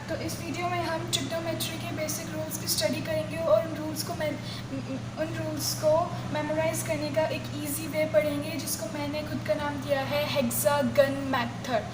तो इस वीडियो में हम ट्रिग्नोमेट्री के बेसिक रूल्स की स्टडी करेंगे और उन रूल्स को मेमोराइज़ करने का एक इजी वे पढ़ेंगे जिसको मैंने खुद का नाम दिया है हेक्सागन मेथड।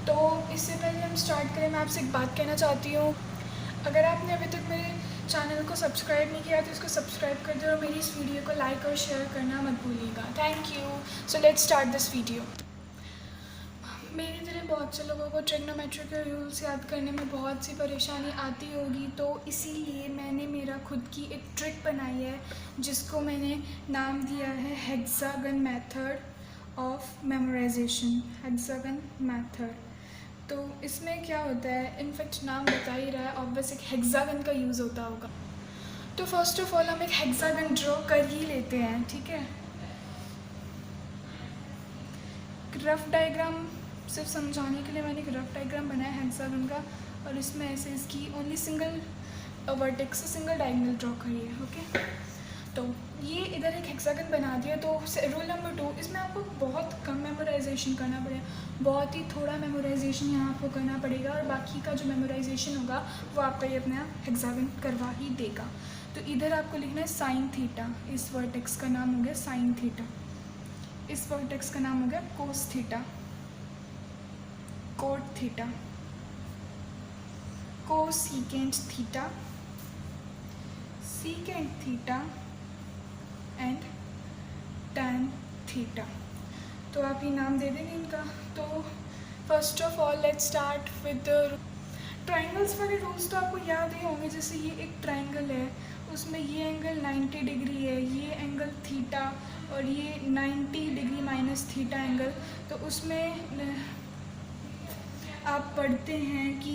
तो इससे पहले हम स्टार्ट करें, मैं आपसे एक बात कहना चाहती हूँ। अगर आपने अभी तक मेरे चैनल को सब्सक्राइब नहीं किया तो इसको सब्सक्राइब कर दो और मेरी इस वीडियो को लाइक और शेयर करना मत भूलिएगा। Thank you. So let's start this video. मेरी तरह बहुत से लोगों को ट्रिग्नोमेट्री के रूल्स याद करने में बहुत सी परेशानी आती होगी, तो इसीलिए मैंने मेरा खुद की एक ट्रिक बनाई है जिसको मैंने नाम दिया है hexagon method of memorisation. Hexagon method. तो इसमें क्या होता है, इनफैक्ट नाम बता ही रहा है, ऑब्वियस एक हेक्सागन का यूज़ होता होगा। तो फर्स्ट ऑफ ऑल हम एक हेक्सागन ड्रॉ कर ही लेते हैं, ठीक है। रफ डायग्राम सिर्फ समझाने के लिए मैंने एक रफ डायग्राम बनाया हेक्सागन का, और इसमें ऐसे इसकी ओनली सिंगल वर्टेक्स से सिंगल डायगोनल ड्रॉ करिए, ओके। तो ये इधर एक हेक्सागन बना दिया। तो रूल नंबर 2, इसमें आपको बहुत कम मेमोराइजेशन करना पड़ेगा, बहुत ही थोड़ा मेमोराइजेशन यहाँ आपको करना पड़ेगा, और बाकी का जो मेमोराइजेशन होगा वो आपका ये अपना हेक्सागन करवा ही देगा। तो इधर आपको लिखना है साइन थीटा, इस वर्टेक्स का नाम हो गया साइन थीटा, इस वर्टेक्स का नाम हो गया cos theta, cot theta, cosecant theta, secant theta and tan theta. तो आप ये नाम दे देंगे इनका। तो first of all let's start with triangles वाले रूल्स। तो आपको याद ही होंगे, जैसे ये एक ट्राइंगल है, उसमें ये एंगल 90 डिग्री है, ये एंगल थीटा, और ये 90 डिग्री माइनस थीटा एंगल। तो उसमें आप पढ़ते हैं कि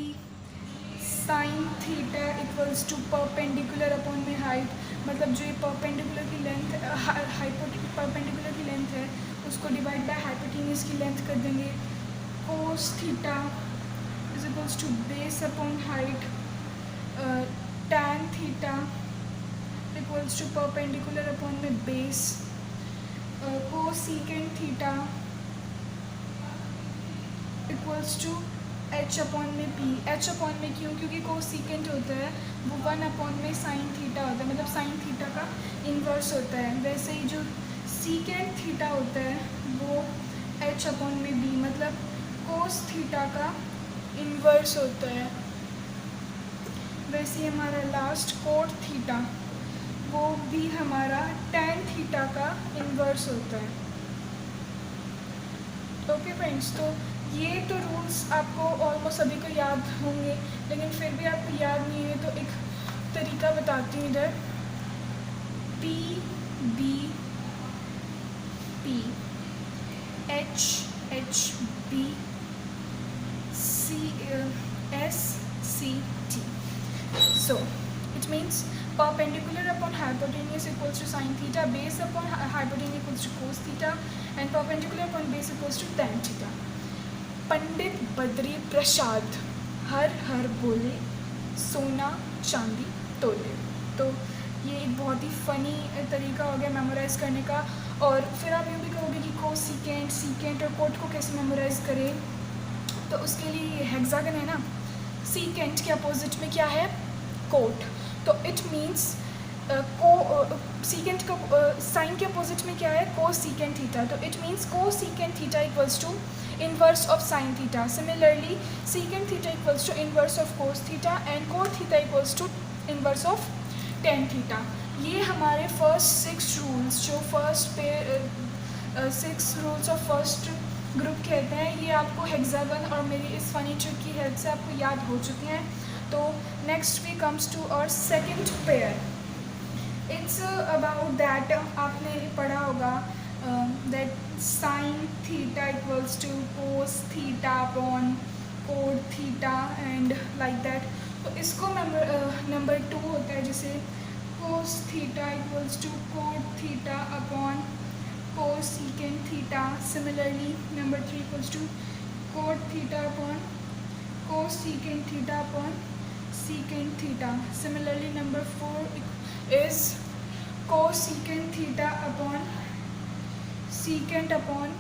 sine theta equals to perpendicular upon में हाइट, मतलब जो ये परपेंडिकुलर की लेंथ परपेंडिकुलर की लेंथ है उसको डिवाइड बाय हाइपोटेन्यूज की लेंथ कर देंगे। Cos theta is equals to base upon height, tan theta equals to perpendicular upon में base, cosecant theta equals to h upon में पी। एच अपॉन में क्यों? क्योंकि कोसीकेंट होता है वो 1 अपॉन में साइन थीटा होता है, मतलब साइन थीटा का इन्वर्स होता है। वैसे ही जो सीकेंट थीटा होता है वो एच अपॉन में बी, मतलब कोस थीटा का इन्वर्स होता है। वैसे ही हमारा लास्ट कोट थीटा वो भी हमारा टैन थीटा का इन्वर्स होता है। ओके फ्रेंड्स, तो ये तो रूल्स आपको ऑलमोस्ट सभी को याद होंगे, लेकिन फिर भी आपको याद नहीं है तो एक तरीका बताती हूँ इधर। P B P, H H B, C S C T. So it means perpendicular upon hypotenuse equals to sin theta, base upon hypotenuse equals to cos theta, and perpendicular upon base equals to tan theta. Pandit Badri Prasad हर हर बोले, सोना चांदी तोले। तो ये एक बहुत ही funny तरीका हो गया मेमोराइज़ करने का। और फिर आप यूँ भी कहोगे कि कोसीकेंट, सीकेंट और कोट को कैसे मेमोराइज़ करें, तो उसके लिए हेक्सागन है ना, सीकेंट के अपोजिट में क्या है, कोट। तो इट मीन्स सीकेंट का साइन के अपोजिट में क्या है, को सीकेंट थीटा। तो it means cosecant theta equals to inverse of sine theta. Similarly secant theta equals to inverse of cos theta and cot theta equals to inverse of tan theta. ये हमारे first 6 rules, जो first पे 6 rules of first group कहते हैं, ये आपको hexagon और मेरी इस फनी ट्रिक की हेल्प से आपको याद हो चुके हैं। तो next we comes to our second pair. It's about that, आपने पढ़ा होगा that sine theta equals to cos theta upon cot theta and like that. तो इसको नंबर 2 होता है, जैसे cos theta equals to cot theta upon cosecant theta. Similarly number 3 equals to cot theta upon cosecant theta upon secant theta. Similarly number 4 is cosecant theta upon secant upon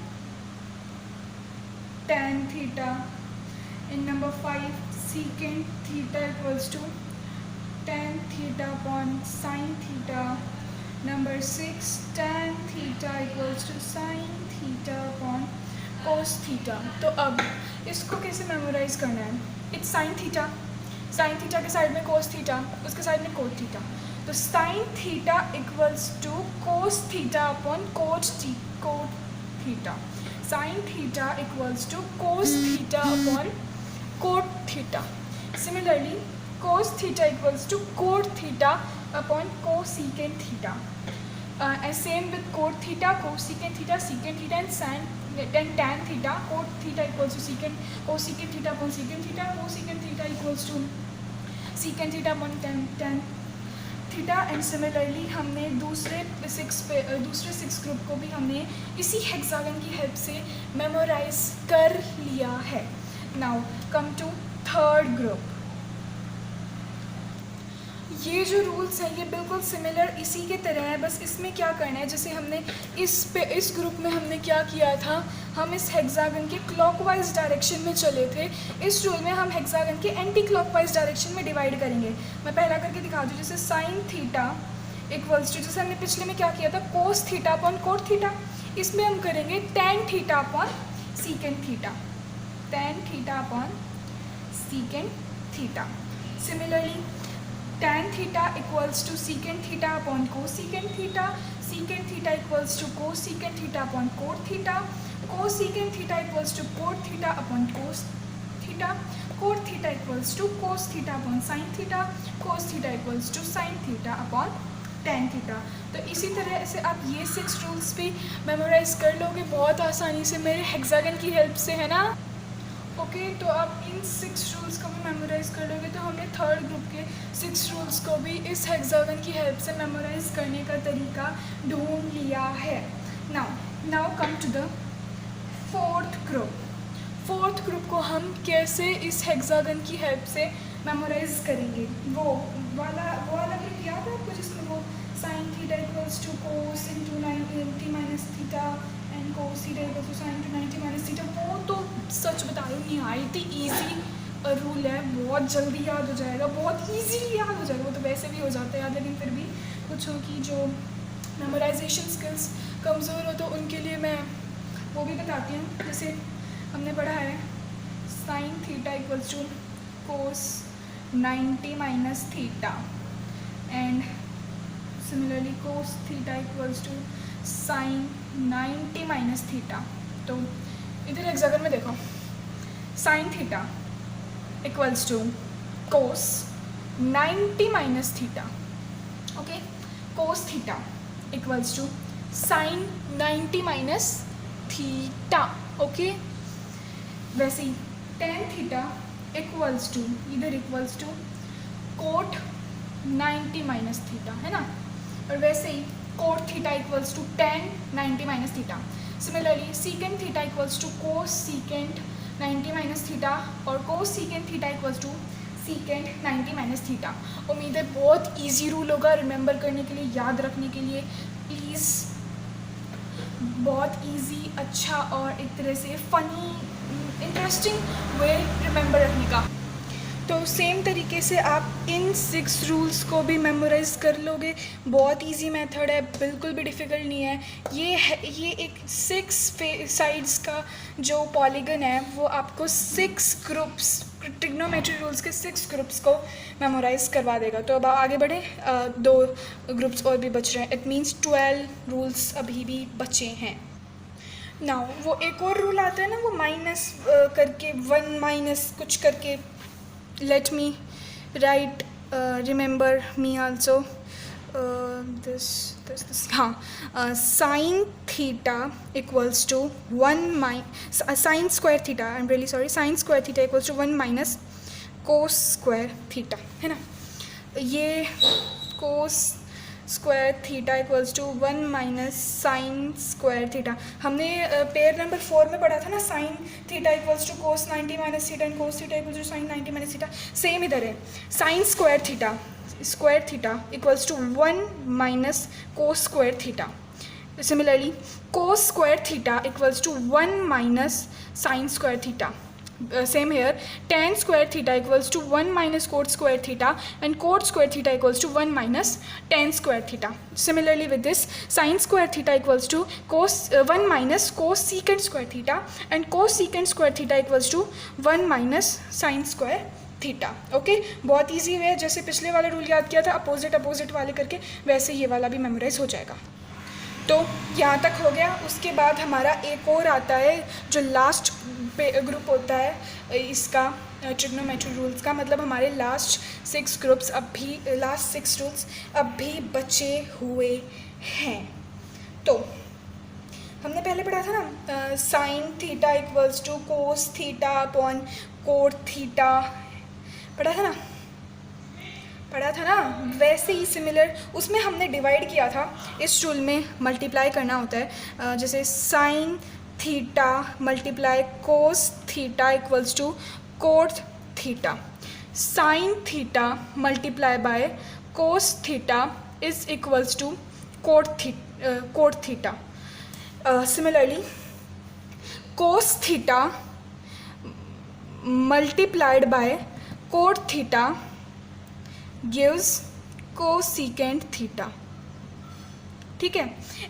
tan theta, In number 5, secant theta equals to tan theta upon sin theta. Number 6, tan theta equals to sin theta upon cos theta. तो अब इसको कैसे memorise करना है? It's sine theta, sine theta के side में cos theta, उसके side में कोट थीटा. तो sine theta equals to cos theta upon cot theta. Sine theta equals to cos theta upon cot theta. Similarly, cos theta equals to cot theta upon cosecant theta. And same with cot theta, cosecant theta, secant theta, and tan theta. Cot theta equals to cosecant theta upon secant theta. Cosecant theta equals to secant theta upon tan theta. And similarly हमने दूसरे six group को भी हमने इसी hexagon की help से memorise कर लिया है. Now come to third group. ये जो रूल्स हैं ये बिल्कुल सिमिलर इसी के तरह है, बस इसमें क्या करना है, जैसे हमने इस ग्रुप में हमने क्या किया था, हम इस हेक्सागन के क्लॉकवाइज डायरेक्शन में चले थे. इस रूल में हम हेक्सागन के एंटी क्लॉकवाइज डायरेक्शन में डिवाइड करेंगे. मैं पहला करके दिखा दूँ. जैसे साइन थीटा इक्वल्स टू, जैसे हमने पिछले में क्या किया था, कोस थीटा अपॉन कोट थीटा. इसमें हम करेंगे tan theta upon secant theta. Tan theta upon secant theta. Similarly tan theta equals to secant theta upon cosecant theta. Secant theta equals to cosecant theta upon cot theta. Cosecant theta equals to cot theta upon cos theta. Cot theta equals to cos theta upon sin theta. Cos theta equals to sin theta upon tan theta. तो इसी तरह से आप ये 6 rules भी memorise कर लोगे बहुत आसानी से मेरे हेक्सागन की हेल्प से, है ना. ओके, तो आप इन 6 रूल्स को भी मेमोराइज कर लोगे. तो हमने थर्ड ग्रुप के 6 रूल्स को भी इस हेक्सागन की हेल्प से मेमोराइज करने का तरीका ढूंढ लिया है. Now come to the fourth group. Fourth group को हम कैसे इस हेक्सागन की हेल्प से मेमोराइज करेंगे, वो वाला ग्रुप याद है आपको, जिसमें वो sine theta equals to cos into 90 minus theta and cos theta equals to sine to 90 minus theta. वो तो सच बता रही हूँ निहायत ही ईजी रूल है, बहुत जल्दी याद हो जाएगा, बहुत ईजीली याद हो जाएगा. वो तो वैसे भी हो जाता है याद, लेकिन फिर भी कुछ हो कि जो मेमोराइजेशन स्किल्स कमज़ोर हो तो उनके लिए मैं वो भी बताती हूँ. जैसे हमने पढ़ा है sine theta equals to cos 90 minus theta and similarly cos theta equals to sine 90 minus theta. तो इधर हेक्सागन में देखो, sine theta equals to cos 90 minus theta. Okay, cos theta equals to sine 90 minus theta. Okay, वैसे ही tan theta equals to, इधर equals to cot 90 minus theta, है ना. और वैसे ही cot theta equals to tan 90 minus theta. Similarly secant theta equals to cosecant 90 minus theta और cosecant theta equals to secant 90 minus theta. उम्मीद है बहुत इजी रूल होगा रिमेंबर करने के लिए, याद रखने के लिए. प्लीज़ बहुत इजी, अच्छा और एक तरह से फ़नी इंटरेस्टिंग वे रिमेंबर रखने का. तो सेम तरीके से आप इन 6 रूल्स को भी मेमोराइज़ कर लोगे. बहुत इजी मेथड है, बिल्कुल भी डिफ़िकल्ट नहीं है. ये एक 6 साइड्स का जो पॉलीगन है वो आपको 6 ग्रुप्स, ट्रिग्नोमेट्री रूल्स के 6 ग्रुप्स को मेमोराइज़ करवा देगा. तो अब आगे बढ़े, 2 ग्रुप्स और भी बच रहे हैं. इट मीन्स 12 रूल्स अभी भी बचे हैं. नाउ वो एक और रूल आता है ना, वो माइनस करके 1 माइनस कुछ करके. let me write remember me also this हाँ, sin theta equals to 1 sin square theta, I'm really sorry, sin square theta equals to 1 minus cos square theta, है ना. ये cos square theta equals to 1 minus sine square theta. हमने pair number 4 में पढ़ा था ना, sine theta equals to cos 90 minus theta and cos theta equals to sine 90 minus theta. Same इधर है, sine square theta equals to 1 minus cos square theta. Similarly cos square theta equals to 1 minus sine square theta. same here, tan square theta equals to 1 minus cot square theta, and cot square theta equals to 1 minus tan square theta. Similarly with this, sin square theta equals to 1 minus cosecant square theta, and cosecant square theta equals to 1 minus sin square theta. Okay, बहुत easy है. जैसे पिछले वाला rule याद किया था opposite वाले करके, वैसे ये वाला भी मेमोराइज हो जाएगा. तो यहाँ तक हो गया. उसके बाद हमारा एक और आता है जो लास्ट ग्रुप होता है इसका ट्रिग्नोमेट्री रूल्स का. मतलब हमारे लास्ट 6 ग्रुप्स लास्ट 6 रूल्स अब भी बचे हुए हैं. तो हमने पहले पढ़ा था ना sine theta equals to cos theta upon cot theta, पढ़ा था ना. वैसे ही सिमिलर उसमें हमने डिवाइड किया था. इस रूल में मल्टीप्लाई करना होता है. जैसे sine theta multiply cos theta equals to cot theta. Sine theta multiply by cos theta is equals to cot theta. Similarly, cos theta multiplied by cot theta gives cosecant theta. ठीक है.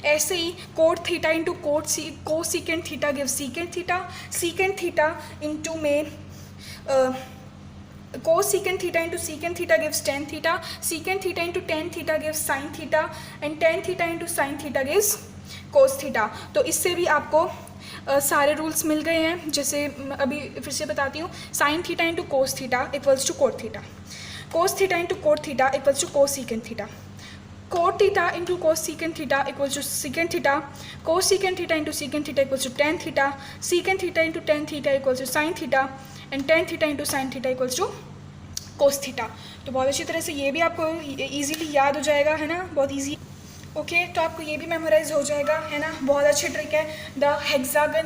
ऐसे ही cot theta into cosecant theta give secant theta. Secant theta into में cosecant theta into secant theta gives tan theta. Secant theta into tan theta gives sin theta, and tan theta into sin theta gives cos theta. तो इससे भी आपको सारे rules मिल गए हैं. जैसे अभी फिर से बताती हूँ. Sine theta into cos theta equals to cot theta. Cos theta into cot theta equals to cosecant theta. Cot theta into cosecant theta equals to secant theta. Cosecant theta into secant theta equals to tan theta. Secant theta into tan theta equals to sin theta, and tan theta into sin theta equals to cos theta. तो बहुत अच्छी तरह से ये भी आपको easily याद हो जाएगा, है ना. बहुत ईजी. ओके, तो आपको ये भी मेमोराइज हो जाएगा, है ना. बहुत अच्छी ट्रिक है. The hexagon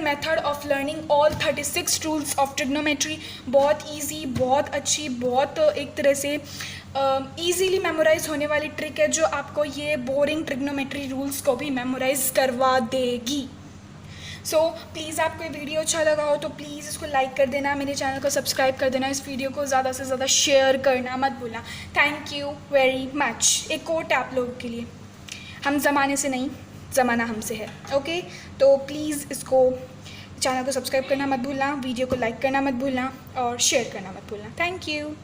method of learning all 36 rules of trigonometry. बहुत ईजी, बहुत अच्छी, बहुत एक तरह से ईजीली मेमोराइज होने वाली ट्रिक है जो आपको ये बोरिंग ट्रिग्नोमेट्री रूल्स को भी मेमोराइज करवा देगी. सो प्लीज़ आपको ये वीडियो अच्छा लगा हो तो प्लीज़ इसको लाइक कर देना, मेरे चैनल को सब्सक्राइब कर देना, इस वीडियो को ज़्यादा से ज़्यादा शेयर करना मत भूलना. Thank you very much. एक कोट आप लोगों के लिए, हम ज़माने से नहीं, ज़माना हमसे है. ओके, तो प्लीज़ इसको चैनल को सब्सक्राइब करना मत भूलना, वीडियो को लाइक करना मत भूलना और शेयर करना मत भूलना. Thank you.